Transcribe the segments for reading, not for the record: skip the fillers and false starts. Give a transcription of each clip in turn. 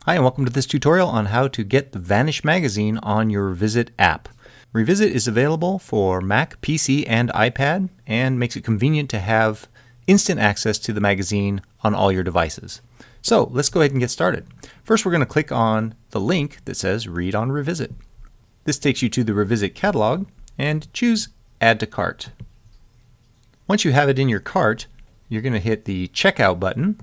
Hi and welcome to this tutorial on how to get the Vanish magazine on your Revizzit app. Revizzit is available for Mac, PC, and iPad and makes it convenient to have instant access to the magazine on all your devices. So let's go ahead and get started. First we're going to click on the link that says Read on Revizzit. This takes you to the Revizzit catalog and choose Add to Cart. Once you have it in your cart, you're going to hit the Checkout button.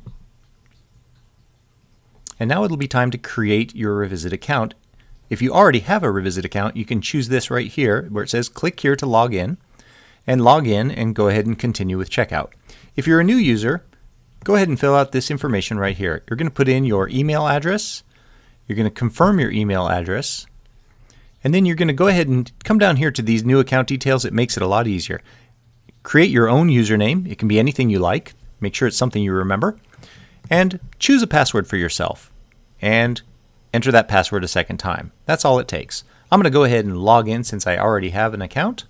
And now it'll be time to create your Revizzit account. If you already have a Revizzit account, you can choose this right here where it says click here to log in and go ahead and continue with checkout. If you're a new user, go ahead and fill out this information right here. You're going to put in your email address, you're going to confirm your email address, and then you're going to go ahead and come down here to these new account details. It makes it a lot easier. Create your own username. It can be anything you like. Make sure it's something you remember. And choose a password for yourself and enter that password a second time. That's all it takes. I'm going to go ahead and log in since I already have an account.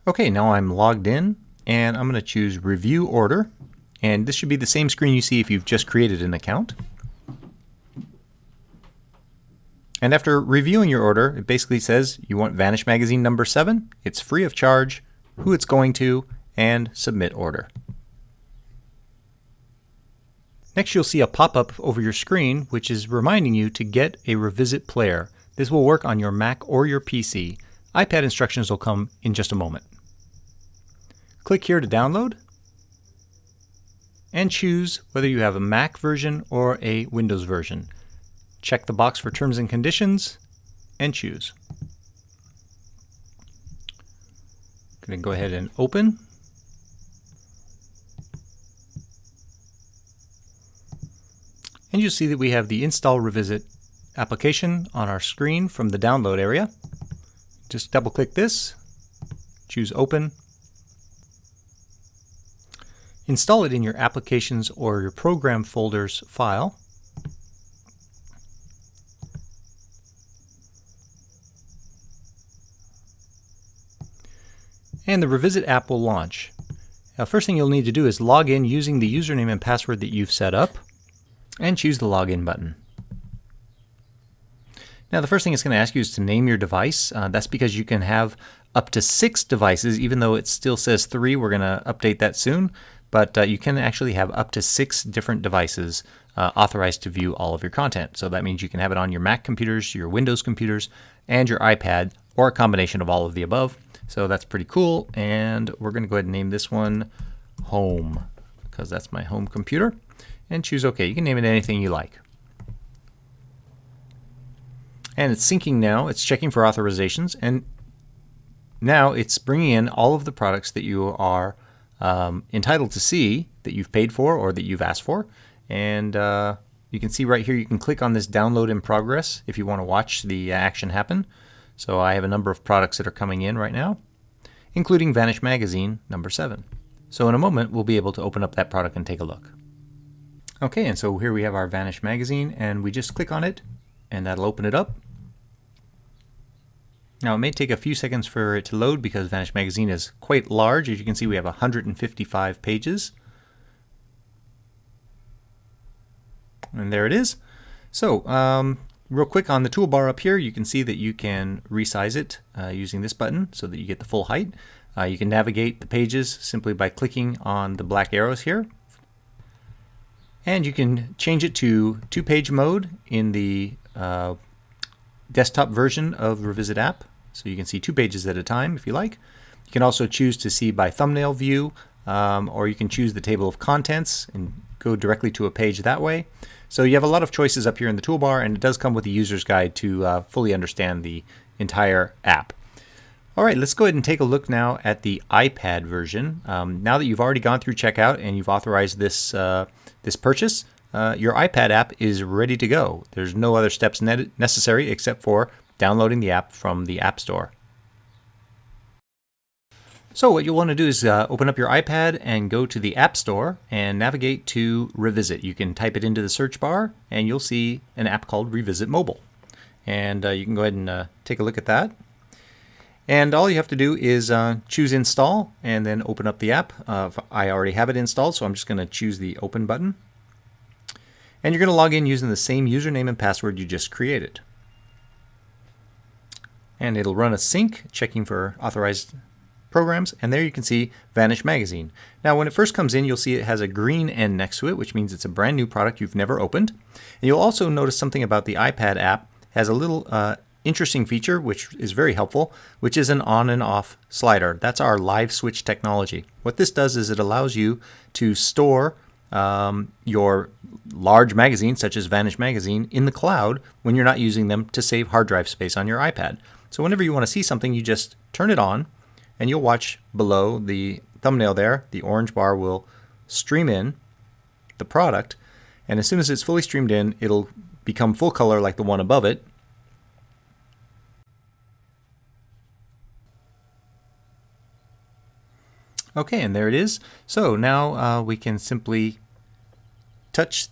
Okay, now I'm logged in and I'm going to choose Review Order, and this should be the same screen you see if you've just created an account. And after reviewing your order, it basically says you want Vanish Magazine number 7, it's free of charge, who it's going to, and Submit Order. Next you'll see a pop-up over your screen which is reminding you to get a Revizzit player. This will work on your Mac or your PC. iPad instructions will come in just a moment. Click here to download and choose whether you have a Mac version or a Windows version. Check the box for terms and conditions and choose. I'm going to go ahead and open. And you'll see that we have the Install Revizzit application on our screen from the download area. Just double click this, choose Open. Install it in your Applications or your Program folders file. And the Revizzit app will launch. Now, first thing you'll need to do is log in using the username and password that you've set up, and choose the Login button. Now the first thing it's going to ask you is to name your device. That's because you can have up to 6 devices, even though it still says 3. We're going to update that soon, but you can actually have up to 6 different devices authorized to view all of your content. So that means you can have it on your Mac computers, your Windows computers, and your iPad, or a combination of all of the above. So that's pretty cool, and we're going to go ahead and name this one Home, because that's my home computer. And choose OK. You can name it anything you like. And it's syncing now. It's checking for authorizations. And now it's bringing in all of the products that you are entitled to see, that you've paid for or that you've asked for. And you can see right here, you can click on this Download in Progress if you want to watch the action happen. So I have a number of products that are coming in right now, including Vanish Magazine number 7. So in a moment, we'll be able to open up that product and take a look. Okay, and so here we have our Vanish magazine, and we just click on it and that'll open it up. Now it may take a few seconds for it to load because Vanish magazine is quite large. As you can see, we have 155 pages. And there it is. So real quick on the toolbar up here, you can see that you can resize it using this button so that you get the full height. You can navigate the pages simply by clicking on the black arrows here. And you can change it to 2-page mode in the desktop version of Revizzit app. So you can see 2 pages at a time if you like. You can also choose to see by thumbnail view, or you can choose the table of contents and go directly to a page that way. So you have a lot of choices up here in the toolbar, and it does come with a user's guide to fully understand the entire app. All right, let's go ahead and take a look now at the iPad version. Now that you've already gone through checkout and you've authorized this purchase, your iPad app is ready to go. There's no other steps necessary except for downloading the app from the App Store. So what you'll want to do is open up your iPad and go to the App Store and navigate to Revizzit. You can type it into the search bar and you'll see an app called Revizzit Mobile. And you can go ahead and take a look at that. And all you have to do is choose Install and then open up the app. I already have it installed, so I'm just going to choose the Open button. And you're going to log in using the same username and password you just created. And it'll run a sync, checking for authorized programs, and there you can see Vanish Magazine. Now when it first comes in, you'll see it has a green N next to it, which means it's a brand new product you've never opened. And you'll also notice something about the iPad app has a little interesting feature which is very helpful, which is an on and off slider. That's our live switch technology. What this does is it allows you to store your large magazines, such as Vanish Magazine, in the cloud when you're not using them to save hard drive space on your iPad. So whenever you want to see something, you just turn it on, and you'll watch below the thumbnail there, the orange bar will stream in the product, and as soon as it's fully streamed in, it'll become full color like the one above it. Okay, and there it is. So now we can simply touch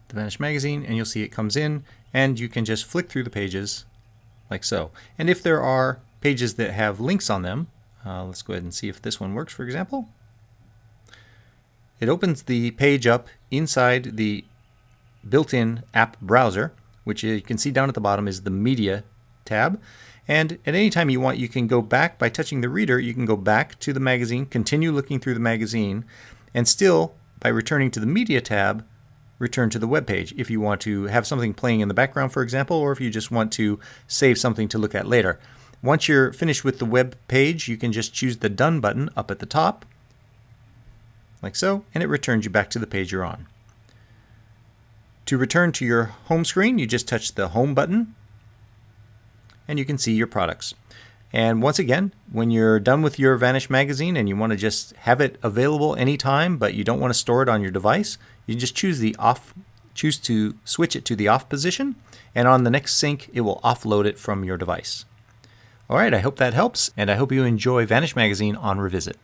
the Vanish Magazine, and you'll see it comes in, and you can just flick through the pages like so. And if there are pages that have links on them, let's go ahead and see if this one works, for example. It opens the page up inside the built-in app browser, which you can see down at the bottom is the Media tab. And at any time you want, you can go back by touching the reader. You can go back to the magazine, continue looking through the magazine, and still, by returning to the Media tab, return to the web page if you want to have something playing in the background, for example, or if you just want to save something to look at later. Once you're finished with the web page, you can just choose the Done button up at the top, like so, and it returns you back to the page you're on. To return to your home screen, you just touch the Home button, and you can see your products. And once again, when you're done with your Vanish Magazine and you want to just have it available anytime, but you don't want to store it on your device, you just choose to switch it to the off position, and on the next sync, it will offload it from your device. All right, I hope that helps, and I hope you enjoy Vanish Magazine on Revizzit.